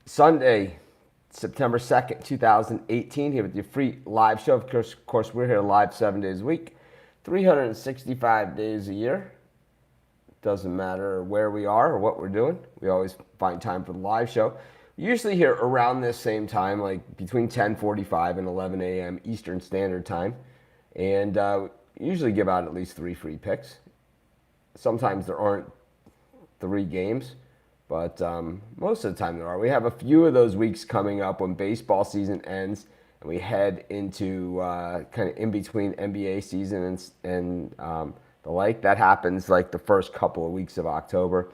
Sunday, September 2nd, 2018, here with your free live show. Of course, we're here live 7 days a week, 365 days a year. Doesn't matter where we are or what we're doing. We always find time for the live show. Usually here around this same time, like between 10:45 and 11 a.m. Eastern Standard Time. And usually give out at least 3 free picks. Sometimes there aren't 3 games, but most of the time there are. We have a few of those weeks coming up when baseball season ends and we head into kind of in between NBA season and the like. That happens like the first couple of weeks of October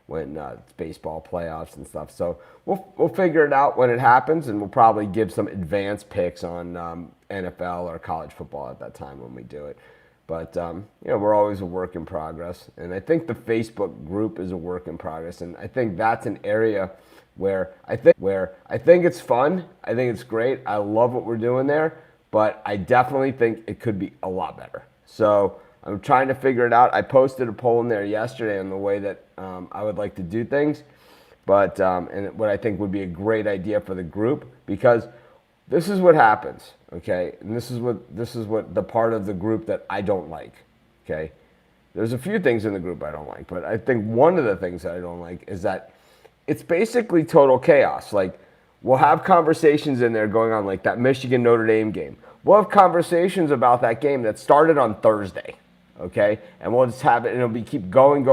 when it's baseball playoffs and stuff. So we'll figure it out when it happens, and we'll probably give some advanced picks on NFL or college football at that time when we do it. But we're always a work in progress, and I think the Facebook group is a work in progress, and I think that's an area where I think it's fun. I think it's great. I love what we're doing there, but I definitely think it could be a lot better. So I'm trying to figure it out. I posted a poll in there yesterday on the way that I would like to do things, but and what I think would be a great idea for the group, because this is what happens, okay? And this is what the part of the group that I don't like, okay? There's a few things in the group I don't like, but I think one of the things that I don't like is that it's basically total chaos. Like, we'll have conversations in there going on, like that Michigan Notre Dame game. We'll have conversations about that game that started on Thursday, okay? And we'll just have it, and it'll be keep going.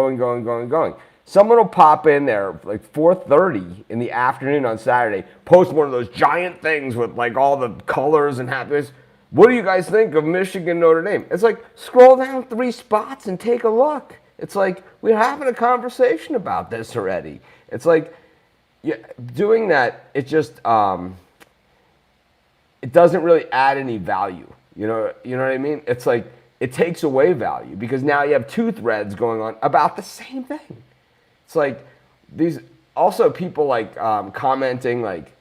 Someone will pop in there like 4:30 in the afternoon on Saturday, post one of those giant things with like all the colors and happiness. What do you guys think of Michigan Notre Dame? It's like, scroll down 3 spots and take a look. It's like, we're having a conversation about this already. It's like, yeah, doing that, it just it doesn't really add any value. You know what I mean? It's like, it takes away value because now you have 2 threads going on about the same thing. It's like these also people like commenting like,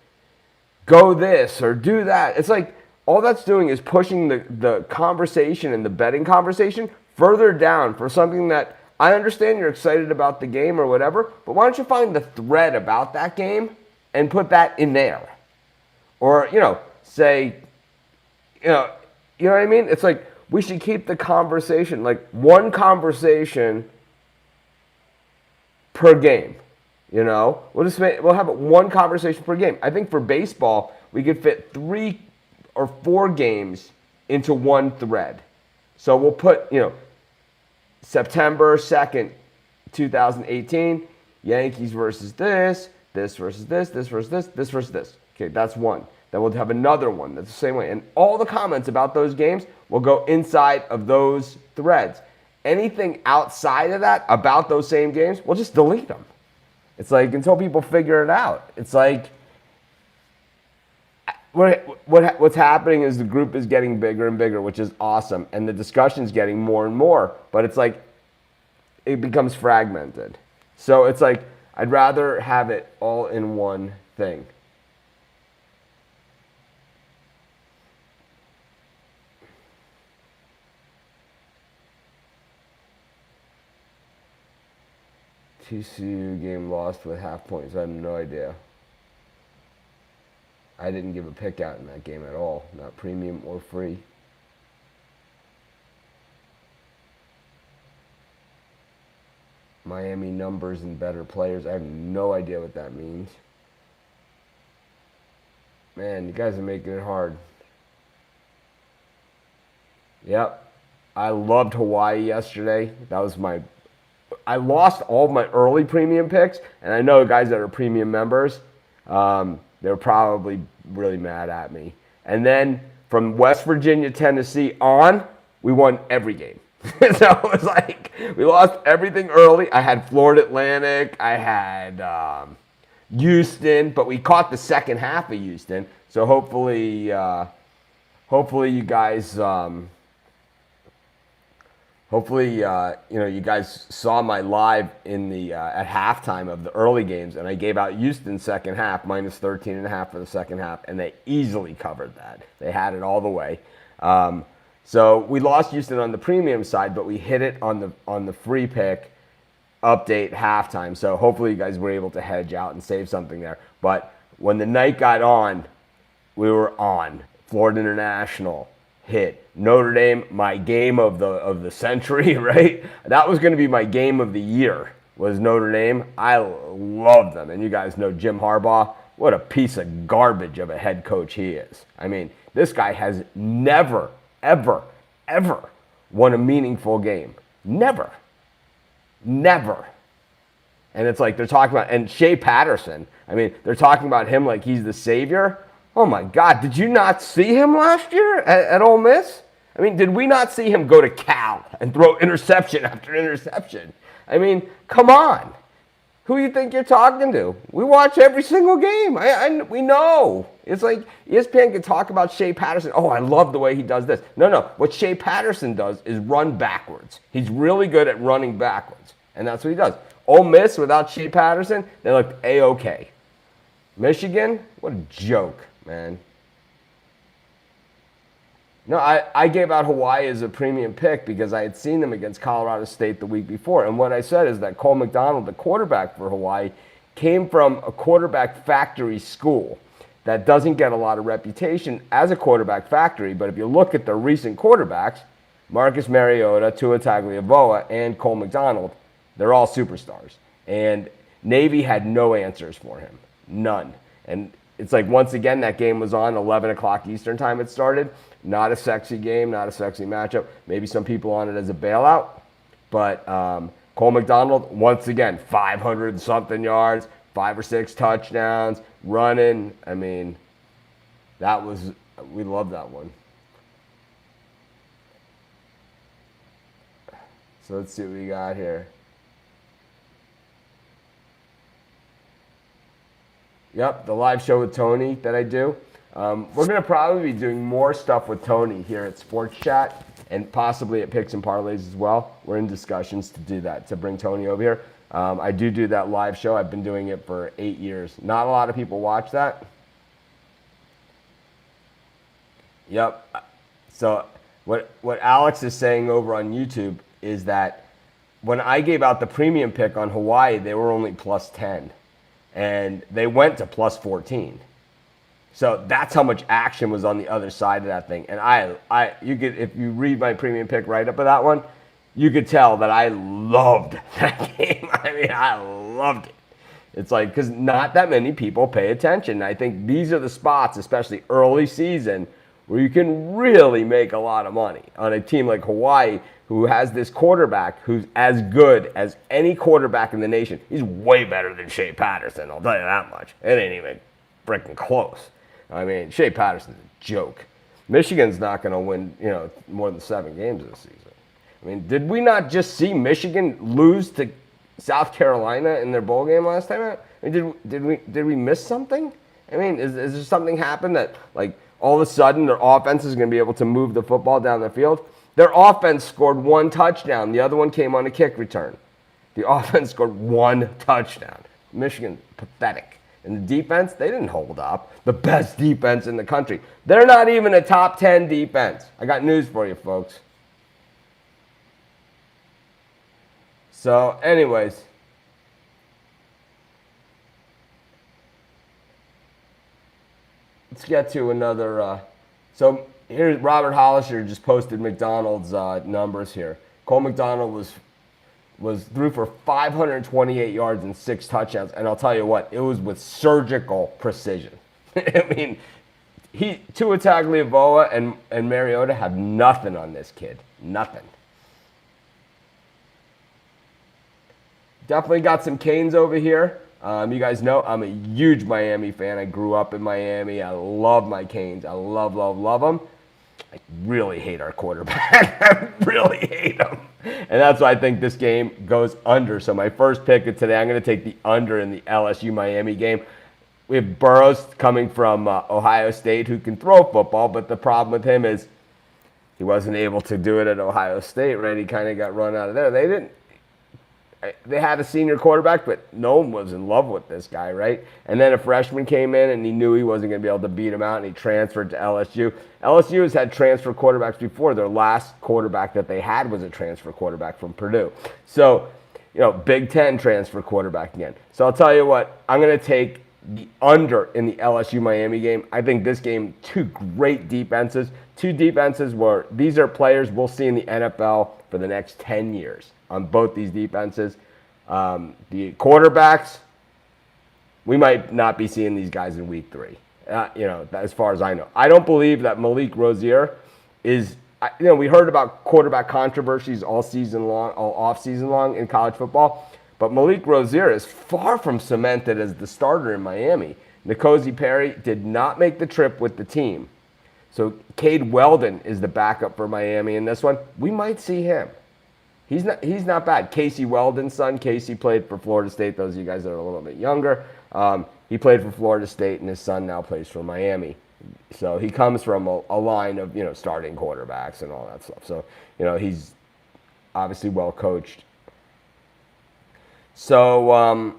go this or do that. It's like all that's doing is pushing the conversation and the betting conversation further down for something that I understand you're excited about the game or whatever, but why don't you find the thread about that game and put that in there? Or, say, you know what I mean? It's like we should keep the conversation, like one conversation per game. We'll have one conversation per game. I think for baseball, we could fit 3 or 4 games into one thread. So we'll put, September 2nd, 2018, Yankees versus this versus this versus this versus this. Okay, that's one. Then we'll have another one that's the same way. And all the comments about those games will go inside of those threads. Anything outside of that about those same games, we'll just delete them. It's like, until people figure it out. It's like, what's happening is the group is getting bigger and bigger, which is awesome. And the discussion's getting more and more. But it's like, it becomes fragmented. So it's like, I'd rather have it all in one thing. TCU game lost with half points. I have no idea. I didn't give a pick out in that game at all, not premium or free. Miami numbers and better players. I have no idea what that means. Man, you guys are making it hard. Yep. I loved Hawaii yesterday. I lost all of my early premium picks, and I know guys that are premium members, they're probably really mad at me. And then from West Virginia, Tennessee on, we won every game. So it was like, we lost everything early. I had Florida Atlantic, I had Houston, but we caught the second half of Houston. So hopefully you guys... Hopefully, you guys saw my live in the at halftime of the early games, and I gave out Houston second half, minus 13.5 for the second half, and they easily covered that. They had it all the way. So we lost Houston on the premium side, but we hit it on the free pick update halftime. So hopefully you guys were able to hedge out and save something there. But when the night got on, we were on. Florida International hit. Notre Dame, my game of the century, right? That was going to be my game of the year, was Notre Dame. I love them. And you guys know Jim Harbaugh. What a piece of garbage of a head coach he is. I mean, this guy has never, ever, ever won a meaningful game. Never. Never. And it's like they're talking about, and Shea Patterson, I mean, they're talking about him like he's the savior. Oh my God, did you not see him last year at Ole Miss? I mean, did we not see him go to Cal and throw interception after interception? I mean, come on. Who do you think you're talking to? We watch every single game. We know. It's like ESPN can talk about Shea Patterson. Oh, I love the way he does this. No. What Shea Patterson does is run backwards. He's really good at running backwards. And that's what he does. Ole Miss, without Shea Patterson, they looked A-OK. Michigan, what a joke, man. No, I gave out Hawaii as a premium pick because I had seen them against Colorado State the week before. And what I said is that Cole McDonald, the quarterback for Hawaii, came from a quarterback factory school that doesn't get a lot of reputation as a quarterback factory. But if you look at the recent quarterbacks, Marcus Mariota, Tua Tagovailoa, and Cole McDonald, they're all superstars. And Navy had no answers for him. None. And it's like, once again, that game was on 11 o'clock Eastern time it started. Not a sexy game, not a sexy matchup. Maybe some people on it as a bailout. But Cole McDonald, once again, 500-something yards, 5 or 6 touchdowns, running. I mean, we love that one. So let's see what we got here. Yep, the live show with Tony that I do. We're going to probably be doing more stuff with Tony here at Sports Chat and possibly at Picks and Parlays as well. We're in discussions to do that, to bring Tony over here. I do that live show. I've been doing it for 8 years. Not a lot of people watch that. Yep. So what Alex is saying over on YouTube is that when I gave out the premium pick on Hawaii, they were only plus 10. And they went to plus 14. So that's how much action was on the other side of that thing. And you could, if you read my premium pick right up of that one, you could tell that I loved that game. I mean, I loved it. It's like, because not that many people pay attention. I think these are the spots, especially early season, where you can really make a lot of money on a team like Hawaii, who has this quarterback who's as good as any quarterback in the nation. He's way better than Shea Patterson, I'll tell you that much. It ain't even freaking close. I mean, Shea Patterson's a joke. Michigan's not going to win, more than 7 games this season. I mean, did we not just see Michigan lose to South Carolina in their bowl game last time out? I mean, did we miss something? I mean, is there something happen that, like, all of a sudden their offense is going to be able to move the football down the field? Their offense scored 1 touchdown. The other one came on a kick return. The offense scored 1 touchdown. Michigan, pathetic. And the defense, they didn't hold up. The best defense in the country. They're not even a top 10 defense. I got news for you, folks. So, anyways. Let's get to another. So, here's Robert Hollisher just posted McDonald's numbers here. Cole McDonald was threw for 528 yards and 6 touchdowns. And I'll tell you what, it was with surgical precision. I mean, Tua Tagovailoa and Mariota have nothing on this kid. Nothing. Definitely got some Canes over here. You guys know I'm a huge Miami fan. I grew up in Miami. I love my Canes. I love them. I really hate our quarterback. I really hate him. And that's why I think this game goes under. So my first pick of today, I'm going to take the under in the LSU-Miami game. We have Burrows coming from Ohio State who can throw football, but the problem with him is he wasn't able to do it at Ohio State, right? He kind of got run out of there. They had a senior quarterback, but no one was in love with this guy, right? And then a freshman came in, and he knew he wasn't going to be able to beat him out, and he transferred to LSU. LSU has had transfer quarterbacks before. Their last quarterback that they had was a transfer quarterback from Purdue. So, Big Ten transfer quarterback again. So I'll tell you what, I'm going to take the under in the LSU Miami game. I think this game, two great defenses. Two defenses where these are players we'll see in the NFL for the next 10 years on both these defenses. The quarterbacks, we might not be seeing these guys in week 3. As far as I know. I don't believe that Malik Rozier is, we heard about quarterback controversies all season long, all off season long in college football, but Malik Rozier is far from cemented as the starter in Miami. N'Kosi Perry did not make the trip with the team. So Cade Weldon is the backup for Miami in this one. We might see him. He's not bad. Casey Weldon's son. Casey played for Florida State. Those of you guys that are a little bit younger. He played for Florida State, and his son now plays for Miami. So he comes from a line of, starting quarterbacks and all that stuff. So, he's obviously well coached. So I'm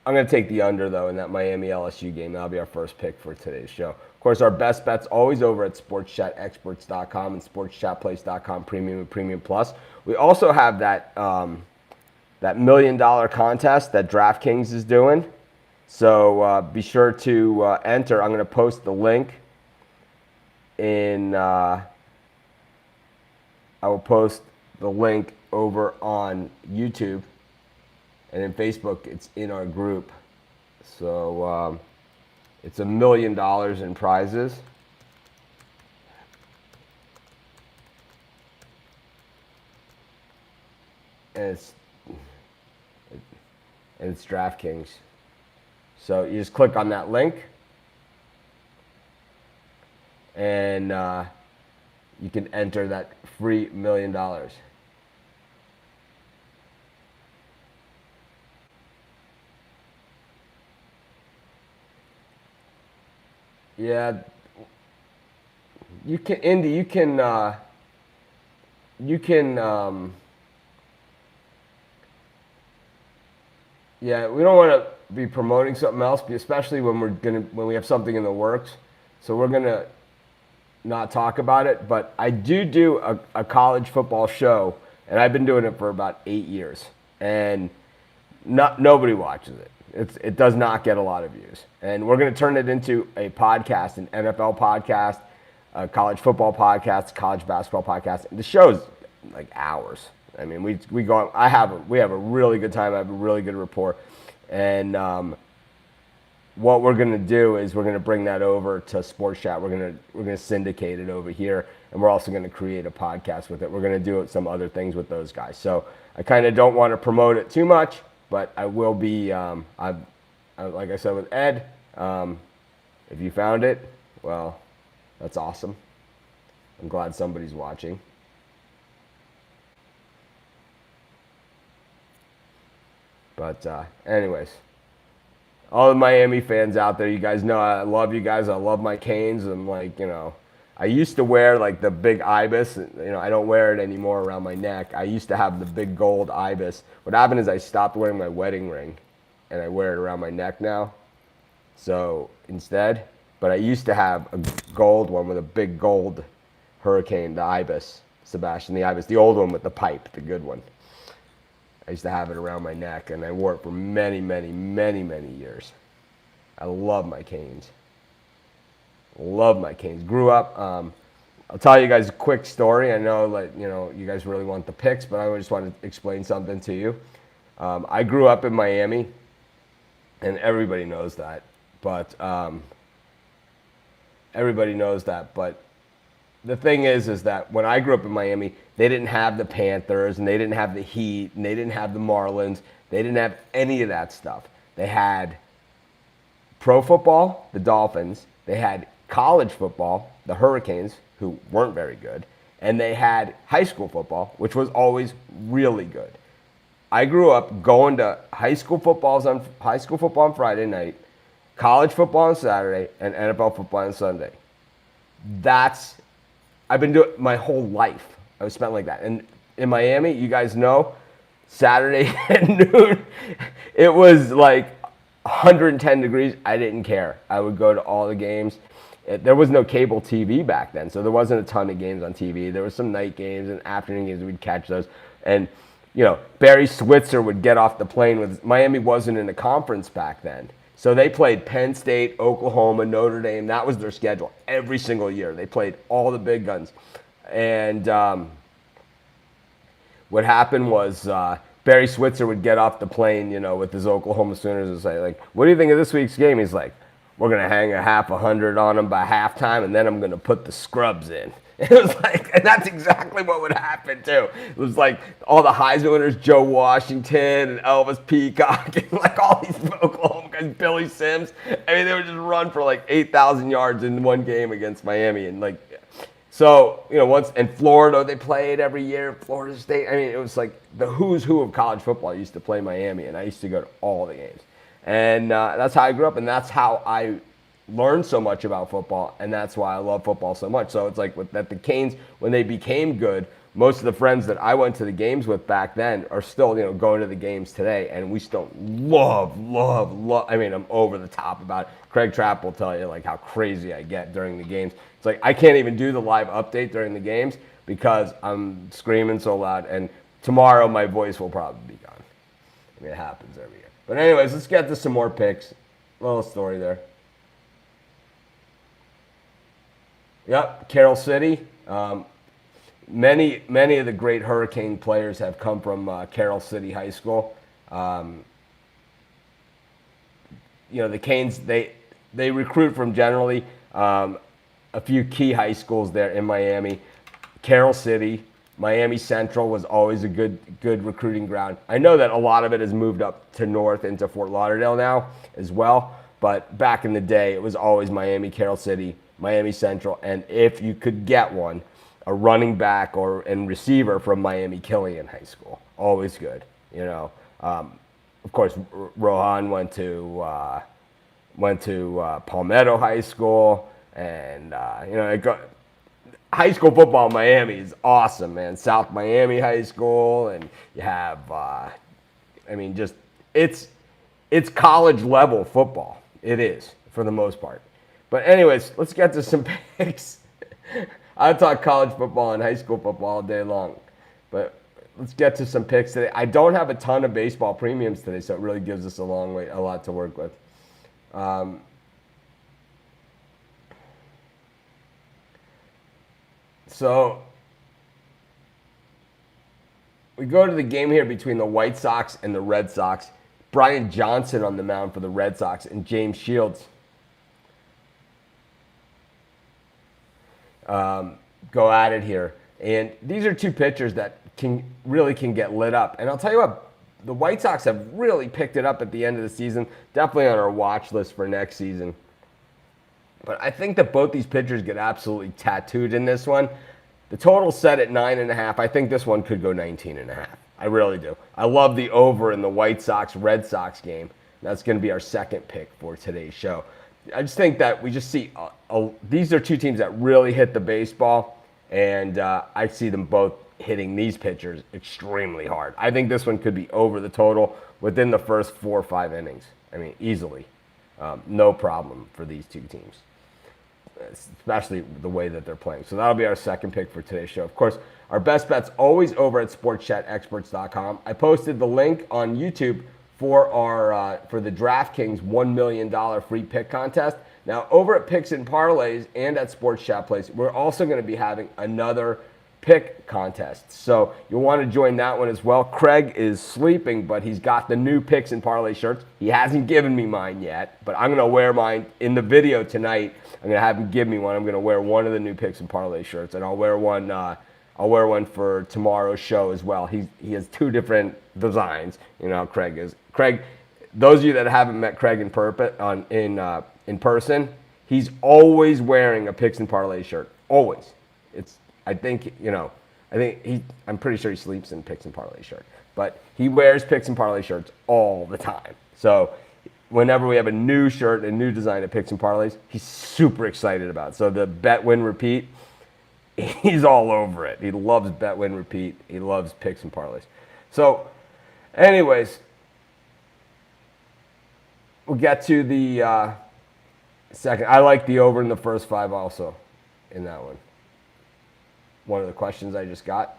going to take the under, though, in that Miami LSU game. That'll be our first pick for today's show. Of course, our best bet's always over at sportschatexperts.com and sportschatplace.com Premium and Premium Plus. We also have that $1 million contest that DraftKings is doing. So be sure to enter. I'm going to post the link I will post the link over on YouTube. And in Facebook, it's in our group. So it's $1 million in prizes. And it's DraftKings. So you just click on that link, and you can enter that free $1 million. Yeah, you can, Indy. You can. Yeah, we don't want to be promoting something else, especially when we have something in the works. So we're gonna not talk about it. But I do a college football show, and I've been doing it for about 8 years, and nobody watches it. It does not get a lot of views, and we're gonna turn it into a podcast, an NFL podcast, a college football podcast, college basketball podcast. The show's like hours. I mean, we have a really good time. I have a really good rapport, and what we're gonna do is we're gonna bring that over to Sports Chat. We're gonna syndicate it over here, and we're also gonna create a podcast with it. We're gonna do some other things with those guys. So I kind of don't want to promote it too much, but I will be. Like I said with Ed, if you found it, well, that's awesome. I'm glad somebody's watching. But anyways, all the Miami fans out there, you guys know I love you guys. I love my Canes. I'm like, I used to wear like the big ibis. I don't wear it anymore around my neck. I used to have the big gold ibis. What happened is I stopped wearing my wedding ring, and I wear it around my neck now. So instead, but I used to have a gold one with a big gold hurricane, the ibis, Sebastian the ibis, the old one with the pipe, the good one. I used to have it around my neck, and I wore it for many, many, many, many years. I love my Canes. Love my Canes. Grew up. I'll tell you guys a quick story. I know, you guys really want the picks, but I just want to explain something to you. I grew up in Miami, and everybody knows that. But the thing is that when I grew up in Miami, they didn't have the Panthers, and they didn't have the Heat, and they didn't have the Marlins. They didn't have any of that stuff. They had pro football, the Dolphins. They had college football, the Hurricanes, who weren't very good. And they had high school football, which was always really good. I grew up going to high school football on Friday night, college football on Saturday, and NFL football on Sunday. I've been doing my whole life. I was spent like that. And in Miami, you guys know, Saturday at noon, it was like 110 degrees. I didn't care. I would go to all the games. There was no cable TV back then, so there wasn't a ton of games on TV. There was some night games and afternoon games. We'd catch those. And, Barry Switzer would get off the plane with Miami wasn't in a conference back then. So they played Penn State, Oklahoma, Notre Dame. That was their schedule every single year. They played all the big guns. And what happened was Barry Switzer would get off the plane, with his Oklahoma Sooners and say, like, what do you think of this week's game? He's like, we're going to hang a half 100 on them by halftime, and then I'm going to put the scrubs in. It was like, and that's exactly what would happen, too. It was like all the Heisman winners, Joe Washington and Elvis Peacock, and like all these Oklahoma guys, Billy Sims. I mean, they would just run for like 8,000 yards in one game against Miami. And like, so, once in Florida, they played every year, Florida State. I mean, it was like the who's who of college football used to play Miami, and I used to go to all the games. And that's how I grew up, and that's how I learned so much about football, and that's why I love football so much. So it's like that the Canes, when they became good, most of the friends that I went to the games with back then are still, going to the games today, and we still love. I mean, I'm over the top about it. Craig Trapp will tell you like how crazy I get during the games. It's like I can't even do the live update during the games because I'm screaming so loud, and tomorrow my voice will probably be gone. I mean, it happens every year. But anyways, let's get to some more picks. A little story there. Yep, Carroll City. Many of the great Hurricane players have come from Carroll City High School. The Canes, they recruit from generally a few key high schools there in Miami. Carroll City, Miami Central was always a good recruiting ground. I know that a lot of it has moved up to north into Fort Lauderdale now as well, but back in the day, it was always Miami, Carroll City, Miami Central, and if you could get one, a running back and receiver from Miami Killian High School. Always good, Of course, Rohan went to Palmetto High School, and high school football in Miami is awesome, man. South Miami High School, and you have, it's college level football. It is, for the most part. But anyways, let's get to some picks. I talk college football and high school football all day long. But let's get to some picks today. I don't have a ton of baseball premiums today, so it really gives us a lot to work with. So we go to the game here between the White Sox and the Red Sox. Brian Johnson on the mound for the Red Sox and James Shields go at it here. And these are two pitchers that can get lit up. And I'll tell you what, the White Sox have really picked it up at the end of the season. Definitely on our watch list for next season. But I think that both these pitchers get absolutely tattooed in this one. The total's set at 9.5. I think this one could go 19.5. I really do. I love the over in the White Sox-Red Sox game. That's going to be our second pick for today's show. I just think that we just see these are two teams that really hit the baseball, and I see them both hitting these pitchers extremely hard. I think this one could be over the total within the first 4 or 5 innings. I mean, easily. No problem for these two teams, especially the way that they're playing. So that'll be our second pick for today's show. Of course, our best bet's always over at sportschatexperts.com. I posted the link on YouTube for our for the DraftKings $1 million free pick contest. Now, over at Picks and Parlays and at Sports Chat Place, we're also going to be having another pick contest. So you'll want to join that one as well. Craig is sleeping, but he's got the new Picks and Parlay shirts. He hasn't given me mine yet, but I'm going to wear mine in the video tonight. I'm going to have him give me one. I'm going to wear one of the new Picks and Parlay shirts, and I'll wear one for tomorrow's show as well. He has 2 different designs. You know how Craig is. Craig, those of you that haven't met Craig in person, he's always wearing a Picks and Parlay shirt. Always. I'm pretty sure he sleeps in Picks and Parlay shirt, but he wears Picks and Parlay shirts all the time. So whenever we have a new shirt, a new design of Picks and Parlays, he's super excited about it. So the bet, win, repeat, he's all over it. He loves bet, win, repeat. He loves Picks and Parlays. So anyways, we'll get to the second. I like the over in the first 5 also in that one. One of the questions I just got.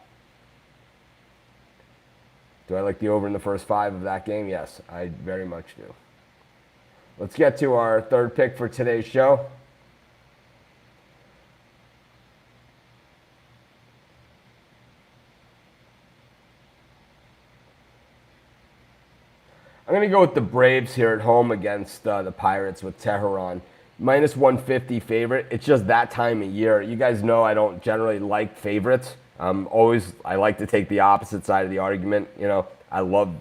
Do I like the over in the first 5 of that game? Yes, I very much do. Let's get to our third pick for today's show. I'm going to go with the Braves here at home against the Pirates with Tehran. Minus 150 favorite. It's just that time of year. You guys know I don't generally like favorites. I like to take the opposite side of the argument. You know, I love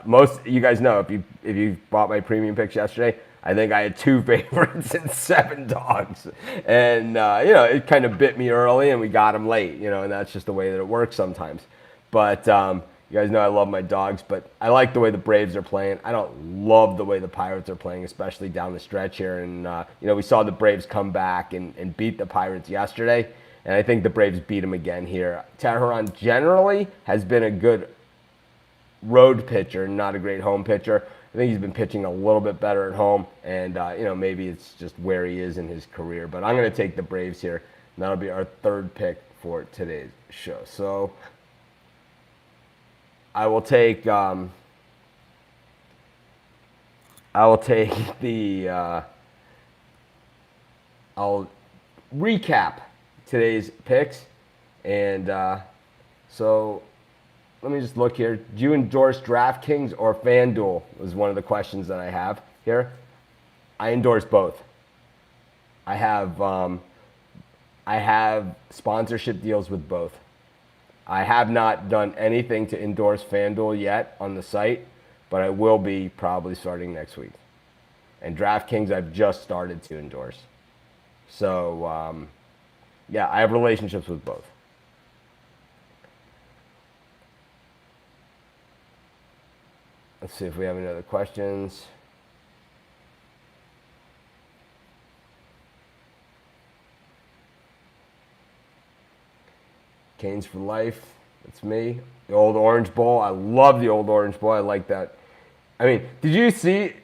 most. You guys know if you bought my premium picks yesterday, I think I had 2 favorites and 7 dogs, and it kind of bit me early, and we got them late. And that's just the way that it works sometimes. But you guys know I love my dogs, but I like the way the Braves are playing. I don't love the way the Pirates are playing, especially down the stretch here. And, we saw the Braves come back and beat the Pirates yesterday, and I think the Braves beat them again here. Tehran generally has been a good road pitcher, not a great home pitcher. I think he's been pitching a little bit better at home, and, maybe it's just where he is in his career. But I'm going to take the Braves here, and that'll be our third pick for today's show. So I will take the I'll recap today's picks, and so let me just look here. Do you endorse DraftKings or FanDuel was one of the questions that I have here. I endorse both. I have sponsorship deals with both. I have not done anything to endorse FanDuel yet on the site, but I will be probably starting next week. And DraftKings I've just started to endorse. So, I have relationships with both. Let's see if we have any other questions. Canes for life. That's me. The old Orange Bowl. I love the old Orange Bowl. I like that. I mean, did you see,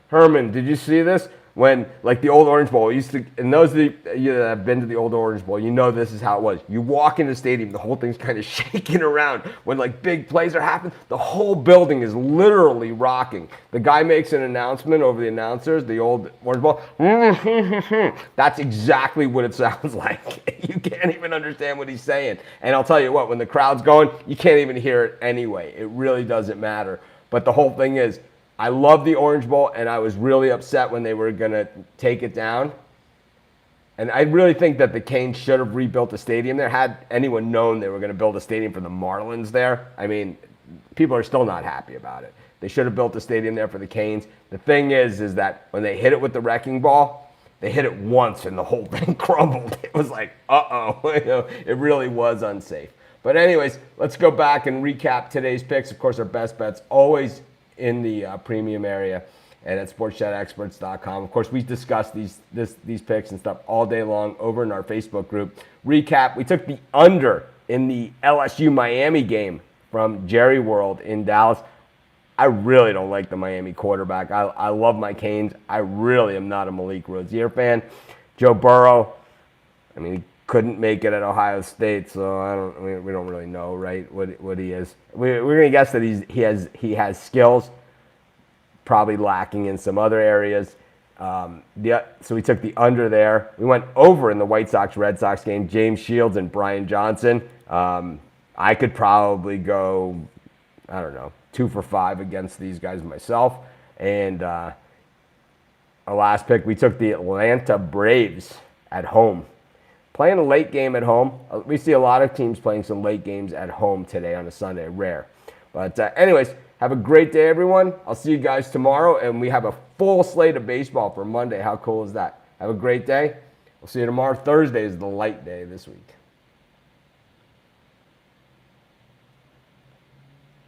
Herman, did you see this? When, like, the old Orange Bowl used to, and those of you that have been to the old Orange Bowl, you know this is how it was. You walk in the stadium, the whole thing's kind of shaking around. When, like, big plays are happening, the whole building is literally rocking. The guy makes an announcement over the announcers, the old Orange Bowl. That's exactly what it sounds like. You can't even understand what he's saying. And I'll tell you what, when the crowd's going, you can't even hear it anyway. It really doesn't matter. But the whole thing is, I love the Orange Bowl, and I was really upset when they were going to take it down. And I really think that the Canes should have rebuilt the stadium there. Had anyone known they were going to build a stadium for the Marlins there, I mean, people are still not happy about it. They should have built a stadium there for the Canes. The thing is that when they hit it with the wrecking ball, they hit it once and the whole thing crumbled. It was like, uh-oh. It really was unsafe. But anyways, let's go back and recap today's picks. Of course, our best bets always in the premium area and at sportschatexperts.com. Of course, we discussed these picks and stuff all day long over in our Facebook group. Recap, we took the under in the LSU-Miami game from Jerry World in Dallas. I really don't like the Miami quarterback. I love my Canes. I really am not a Malik Rozier fan. Joe Burrow, I mean, he couldn't make it at Ohio State, so we don't really know, right, what he is. We're going to guess that he has skills, probably lacking in some other areas. So we took the under there. We went over in the White Sox-Red Sox game, James Shields and Brian Johnson. I could probably go, 2 for 5 against these guys myself. And our last pick, we took the Atlanta Braves at home. Playing a late game at home. We see a lot of teams playing some late games at home today on a Sunday. Rare. But anyways, have a great day, everyone. I'll see you guys tomorrow. And we have a full slate of baseball for Monday. How cool is that? Have a great day. We'll see you tomorrow. Thursday is the light day this week.